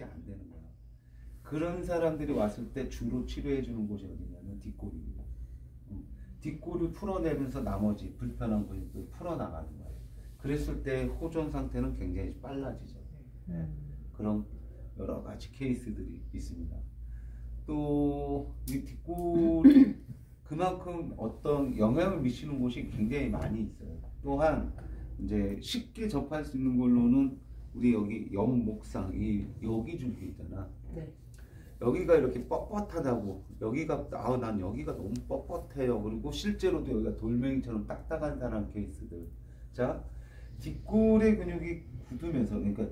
회복이 안 되는 거야. 그런 사람들이 왔을 때 주로 치료해 주는 곳이 어디냐면 뒷골입니다. 뒷골을 풀어내면서 나머지 불편한 부위도 풀어나가는 거예요. 그랬을 때 호전 상태는 굉장히 빨라지죠. 네. 그런 여러 가지 케이스들이 있습니다. 또 이 뒷골이 그만큼 어떤 영향을 미치는 곳이 굉장히 많이 있어요. 또한 이제 쉽게 접할 수 있는 걸로는 우리 여기 옆목상 이 여기 줄기 있잖아. 네. 여기가 이렇게 뻣뻣하다고, 여기가 난 여기가 너무 뻣뻣해요. 그리고 실제로도 여기가 돌멩이처럼 딱딱한 사람 케이스들. 자, 뒷골의 근육이 굳으면서, 그러니까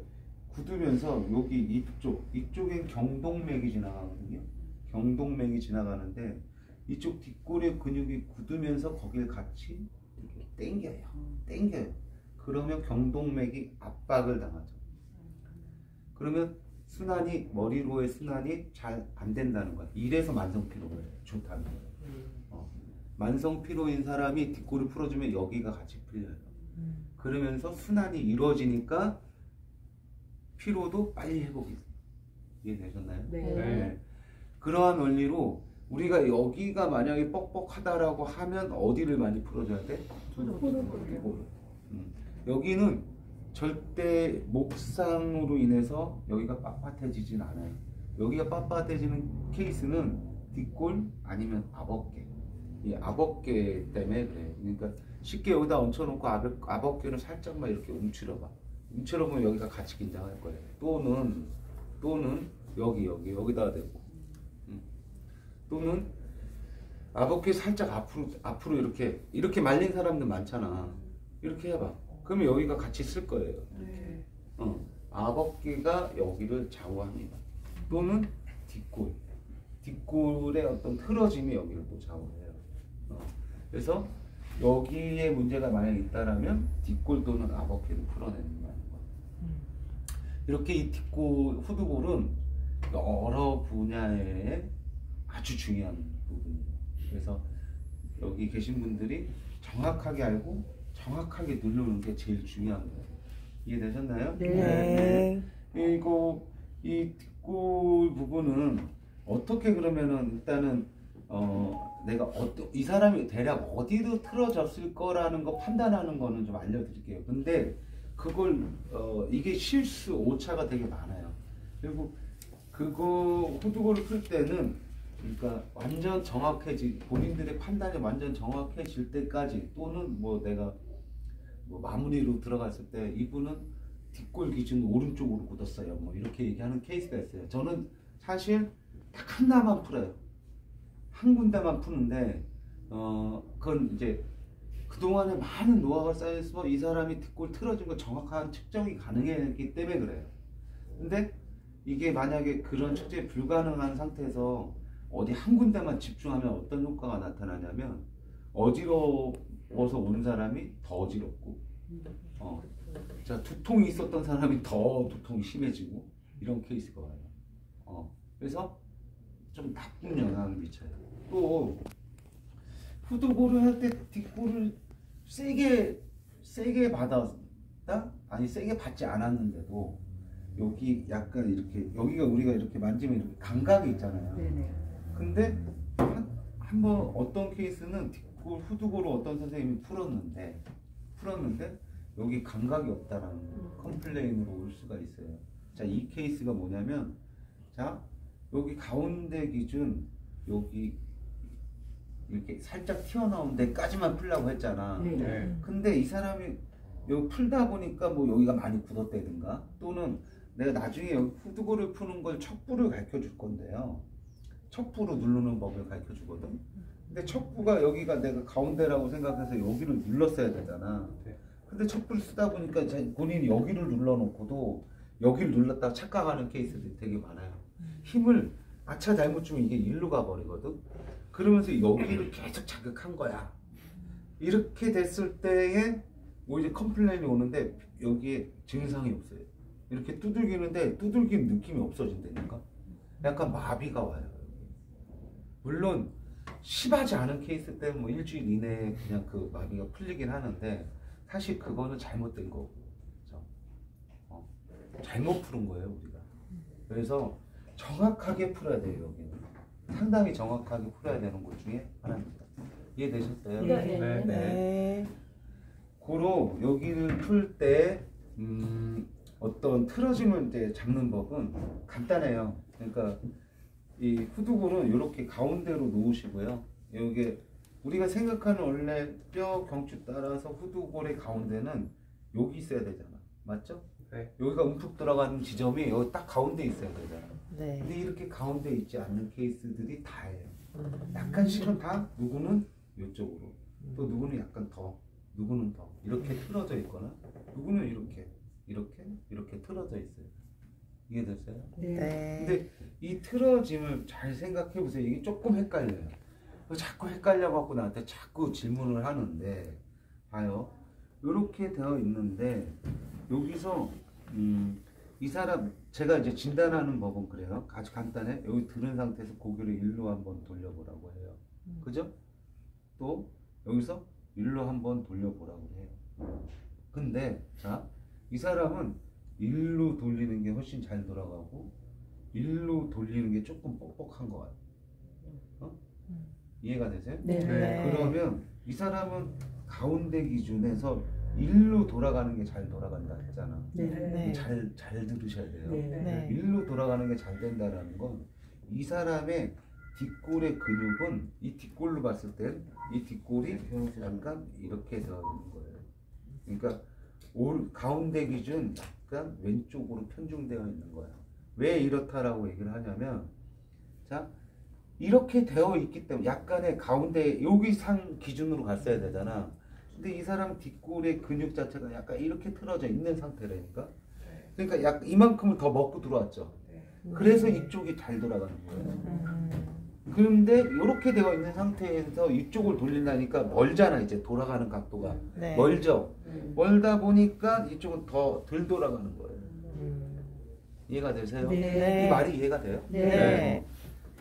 굳으면서 여기 이쪽엔 경동맥이 지나가거든요. 경동맥이 지나가는데 이쪽 뒷골의 근육이 굳으면서 거길 같이 이렇게 당겨요. 그러면 경동맥이 압박을 당하죠. 그러면 순환이, 머리로의 순환이 잘 안 된다는 거야. 이래서 만성피로가 좋다는 거예요. 만성피로인 사람이 뒷골을 풀어주면 여기가 같이 풀려요. 그러면서 순환이 이루어지니까 피로도 빨리 회복이 돼요. 이해되셨나요? 네. 네. 그러한 원리로 우리가 여기가 만약에 뻑뻑하다라고 하면 어디를 많이 풀어줘야 돼? 뒷골을. 여기는 절대 목상으로 인해서 여기가 빳빳해지진 않아요. 여기가 빳빳해지는 케이스는 뒷골 아니면 압어깨. 이 압어깨 때문에 그래요. 그러니까 쉽게 여기다 얹혀놓고 압어깨를 살짝만 이렇게 움츠려봐. 움츠려보면 여기가 같이 긴장할 거예요. 또는 여기다가 대고. 또는 압어깨 살짝 앞으로 이렇게 말린 사람들 많잖아. 이렇게 해봐. 그러면 여기가 같이 쓸 거예요. 이렇게. 압어깨가 여기를 좌우합니다. 또는 뒷골의 어떤 틀어짐이 여기를 또 좌우해요. 그래서 여기에 문제가 만약 있다라면 뒷골 또는 압어깨를 풀어내는 거예요. 이렇게 이 뒷골, 후두골은 여러 분야에 아주 중요한 부분이에요. 그래서 여기 계신 분들이 정확하게 알고 정확하게 누르는 게 제일 중요한 거예요. 이해되셨나요? 네. 그리고 이 뒷골 부분은 어떻게 그러면은 일단은 내가 이 사람이 대략 어디로 틀어졌을 거라는 거 판단하는 거는 좀 알려드릴게요. 근데 그걸 이게 실수 오차가 되게 많아요. 그리고 그거 후두골을 풀 때는 그러니까 완전 본인들의 판단이 완전 정확해질 때까지, 또는 뭐 내가 마무리로 들어갔을 때 이분은 뒷골 기준 오른쪽으로 굳었어요, 뭐 이렇게 얘기하는 케이스가 있어요. 저는 사실 딱 하나만 풀어요. 한 군데만 푸는데 그건 이제 그동안에 많은 노하우가 쌓여서 이 사람이 뒷골 틀어진 거 정확한 측정이 가능했기 때문에 그래요. 근데 이게 만약에 그런 측정이 불가능한 상태에서 어디 한 군데만 집중하면 어떤 효과가 나타나냐면 어지러워서 오는 사람이 더 어지럽고, 자, 두통이 있었던 사람이 더 두통이 심해지고 이런 케이스가 와요. 그래서 좀 나쁜 영향을 미쳐요. 또 후두골을 할 때 뒷골을 세게 받았다? 아니 세게 받지 않았는데도 여기 약간 이렇게, 여기가 우리가 이렇게 만지면 이렇게 감각이 있잖아요. 네네. 근데 한번 어떤 케이스는 뒷골, 후두골을 어떤 선생님이 풀었는데 여기 감각이 없다라는 컴플레인으로 올 수가 있어요. 자, 이 케이스가 뭐냐면, 자, 여기 가운데 기준 여기 이렇게 살짝 튀어나온 데까지만 풀려고 했잖아. 네. 근데 이 사람이 여기 풀다 보니까 뭐 여기가 많이 굳었다든가, 또는 내가 나중에 여기 후두골을 푸는 걸 척부를 가르쳐 줄 건데요. 척부로 누르는 법을 가르쳐 주거든. 근데 척부가 여기가 내가 가운데라고 생각해서 여기를 눌렀어야 되잖아. 근데 척부를 쓰다 보니까 본인이 여기를 눌러놓고도 여기를 눌렀다가 착각하는 케이스들이 되게 많아요. 힘을 아차 잘못 주면 이게 일로 가버리거든. 그러면서 여기를 계속 자극한 거야. 이렇게 됐을 때에 오히려 컴플레인이 오는데 여기에 증상이 없어요. 이렇게 두들기는데 두들기는 느낌이 없어진다니까. 약간 마비가 와요. 물론 심하지 않은 케이스 때문에 뭐 일주일 이내에 그냥 그 마비가 풀리긴 하는데, 사실 그거는 잘못된 거고, 잘못 푸는 거예요 우리가. 그래서 정확하게 풀어야 돼요. 여기는 상당히 정확하게 풀어야 되는 것 중에 하나입니다. 이해되셨어요? 네. 고로 여기를 풀 때 어떤 틀어짐을 이제 잡는 법은 간단해요. 그러니까 이 후두골은 이렇게 가운데로 놓으시고요. 여기 우리가 생각하는 원래 뼈 경추 따라서 후두골의 가운데는 여기 있어야 되잖아. 맞죠? 네. 여기가 움푹 들어가는 지점이 여기 딱 가운데 있어야 되잖아. 네. 근데 이렇게 가운데 있지 않는 케이스들이 다예요. 약간씩은 다 누구는 이쪽으로, 또 누구는 약간 더, 누구는 더 이렇게 틀어져 있거나 누구는 이렇게 틀어져 있어요. 이해됐어요? 네. 근데 이 틀어짐을 잘 생각해 보세요. 이게 조금 헷갈려요. 자꾸 헷갈려 갖고 나한테 자꾸 질문을 하는데 봐요. 이렇게 되어 있는데 여기서 이 사람 제가 이제 진단하는 법은 그래요. 아주 간단해. 여기 들은 상태에서 고개를 일로 한번 돌려보라고 해요. 그죠? 또 여기서 일로 한번 돌려보라고 해요. 근데 자, 이 사람은 일로 돌리는 게 훨씬 잘 돌아가고 일로 돌리는 게 조금 뻑뻑한 것 같아요. 어? 이해가 되세요? 네. 그러면 이 사람은 가운데 기준에서 일로 돌아가는 게 잘 돌아간다 했잖아. 네. 잘 들으셔야 돼요. 네. 일로 돌아가는 게 잘 된다라는 건 이 사람의 뒷골의 근육은 이 뒷골로 봤을 땐 이 뒷골이 약간 이렇게 되어 있는 거예요. 그러니까 가운데 기준 약간 왼쪽으로 편중되어 있는 거예요. 왜 이렇다라고 얘기를 하냐면 자 이렇게 되어 있기 때문에 약간의 가운데 여기 상 기준으로 갔어야 되잖아. 근데 이 사람 뒷골의 근육 자체가 약간 이렇게 틀어져 있는 상태라니까. 그러니까 약 이만큼을 더 먹고 들어왔죠. 그래서 이쪽이 잘 돌아가는 거예요. 그런데 이렇게 되어 있는 상태에서 이쪽을 돌린다니까 멀잖아. 이제 돌아가는 각도가 네. 멀죠. 멀다 보니까 이쪽은 더 덜 돌아가는 거예요. 이해가 되세요? 네. 이 말이 이해가 돼요? 네.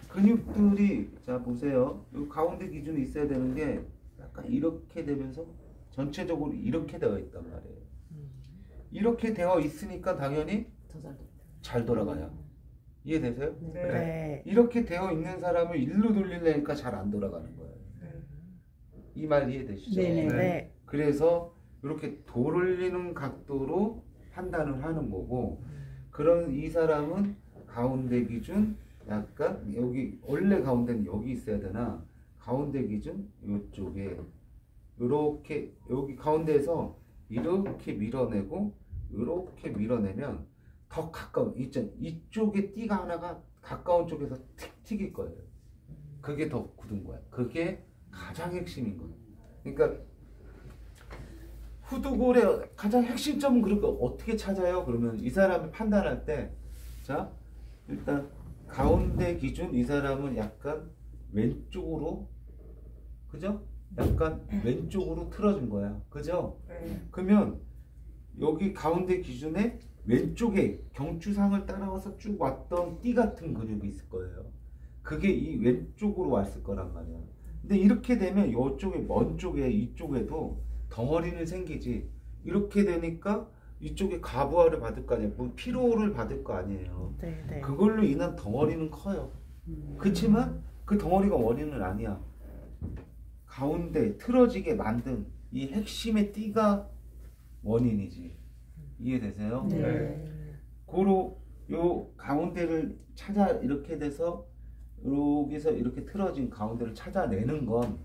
근육들이 자 보세요. 이 가운데 기준이 있어야 되는 게 약간 이렇게 되면서 전체적으로 이렇게 되어 있단 말이에요. 이렇게 되어 있으니까 당연히 잘 돌아가요. 이해되세요? 네. 이렇게 되어 있는 사람을 일로 돌리려니까 잘 안 돌아가는 거예요. 이 말 이해되시죠? 네. 그래서 이렇게 돌리는 각도로 판단을 하는 거고, 그런 이 사람은 가운데 기준 약간 여기 원래 가운데는 여기 있어야 되나 가운데 기준 이쪽에 이렇게 여기 가운데에서 이렇게 밀어내고 이렇게 밀어내면 더 가까운 이쪽에 띠가 하나가 가까운 쪽에서 틱 튀길 거예요. 그게 더 굳은 거야. 그게 가장 핵심인 거예요. 그러니까 후두골의 가장 핵심점은 그렇게 어떻게 찾아요? 그러면 이 사람을 판단할 때 자 일단 가운데 기준 이 사람은 약간 왼쪽으로 그죠? 약간 왼쪽으로 틀어진 거야. 그죠? 그러면 여기 가운데 기준에 왼쪽에 경추상을 따라와서 쭉 왔던 띠 같은 근육이 있을 거예요. 그게 이 왼쪽으로 왔을 거란 말이야. 근데 이렇게 되면 이쪽에 먼 쪽에 이쪽에도 덩어리는 생기지. 이렇게 되니까 이쪽에 가부하를 받을 거 아니에요. 뭐 피로를 받을 거 아니에요. 네. 그걸로 인한 덩어리는 커요. 그렇지만 그 덩어리가 원인은 아니야. 가운데 틀어지게 만든 이 핵심의 띠가 원인이지. 이해되세요? 고로 요 가운데를 찾아 이렇게 돼서 여기서 이렇게 틀어진 가운데를 찾아내는 건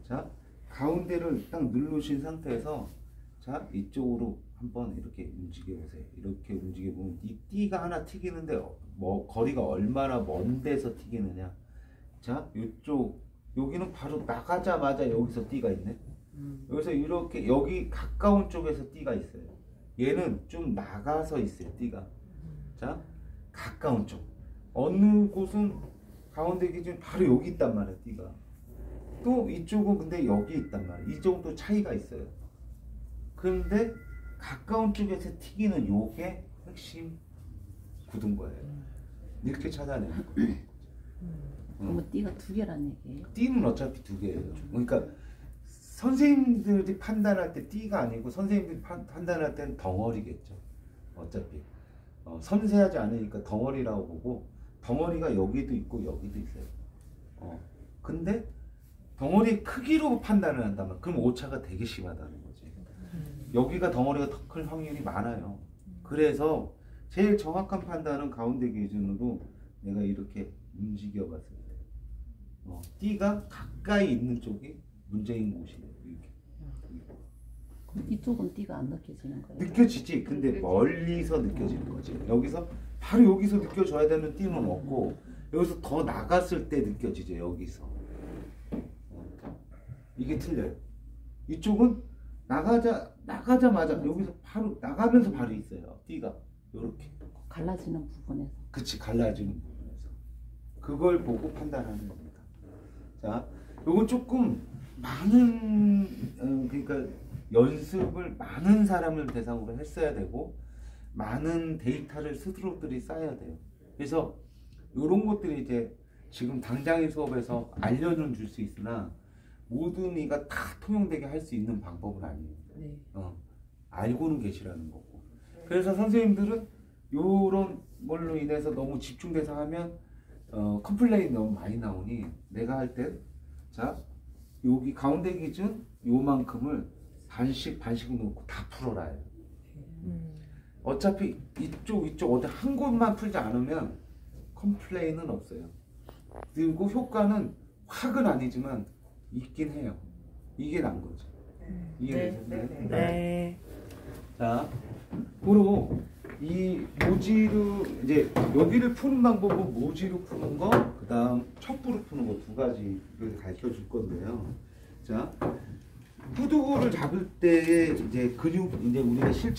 자 가운데를 딱 누르신 상태에서 자 이쪽으로 한번 이렇게 움직여 보세요. 이렇게 움직여 보면 이 띠가 하나 튀기는데 뭐 거리가 얼마나 먼 데서 튀기느냐. 자 이쪽 여기는 바로 나가자마자 여기서 띠가 있네. 여기서 이렇게 여기 가까운 쪽에서 띠가 있어요. 얘는 좀 나가서 있어요. 띠가. 자 가까운 쪽. 어느 곳은 가운데 기준 바로 여기 있단 말이야. 띠가. 또 이쪽은 근데 여기 있단 말이야. 이 정도 차이가 있어요. 그런데 가까운 쪽에서 튀기는 요게 핵심 굳은 거예요. 이렇게 찾아내는 거예요. 그럼 띠가 두 개란 얘기예요? 띠는 어차피 두 개예요. 그러니까 선생님들이 판단할 때 띠가 아니고 선생님들이 판단할 때는 덩어리겠죠. 어차피. 섬세하지 않으니까 덩어리라고 보고 덩어리가 여기도 있고 여기도 있어요. 근데 덩어리 크기로 판단을 한다면 그럼 오차가 되게 심하다는 거지. 여기가 덩어리가 더 클 확률이 많아요. 그래서 제일 정확한 판단은 가운데 기준으로 내가 이렇게 움직여 봤을 때 띠가 가까이 있는 쪽이 문제인 곳이에요. 이렇게. 그럼 이쪽은 띠가 안 느껴지는 거예요? 느껴지지. 근데 멀리서 느껴지는 거지. 여기서 바로 여기서 느껴져야 되는 띠는 없고 여기서 더 나갔을 때 느껴지죠. 여기서. 이게 틀려요. 이쪽은 나가자마자 여기서 바로 나가면서 바로 있어요. 띠가 요렇게. 갈라지는 부분에서. 그치, 갈라지는 부분에서. 그걸 보고 판단하는 겁니다. 자, 요건 조금 많은 그러니까 연습을 많은 사람을 대상으로 했어야 되고 많은 데이터를 스스로들이 쌓아야 돼요. 그래서 이런 것들이 이제 지금 당장의 수업에서 알려는 줄 수 있으나 모든 이가 다 통용되게 할 수 있는 방법은 아니에요. 네. 알고는 계시라는 거고. 그래서 선생님들은 이런 걸로 인해서 너무 집중돼서 하면 컴플레인 너무 많이 나오니 내가 할 때 자 여기 가운데 기준 요만큼을 반씩 놓고 다 풀어라 해요. 어차피 이쪽 어디 한 곳만 풀지 않으면 컴플레인은 없어요. 그리고 효과는 확은 아니지만 있긴 해요. 이게 난 거죠. 이해되세요? 네. 자, 그리고 이 모지로 이제 여기를 푸는 방법은 모지로 푸는 거, 그다음 첩부로 푸는 거 두 가지를 가르쳐 줄 건데요. 자, 후두부를 잡을 때 이제 근육 이제 우리가 실제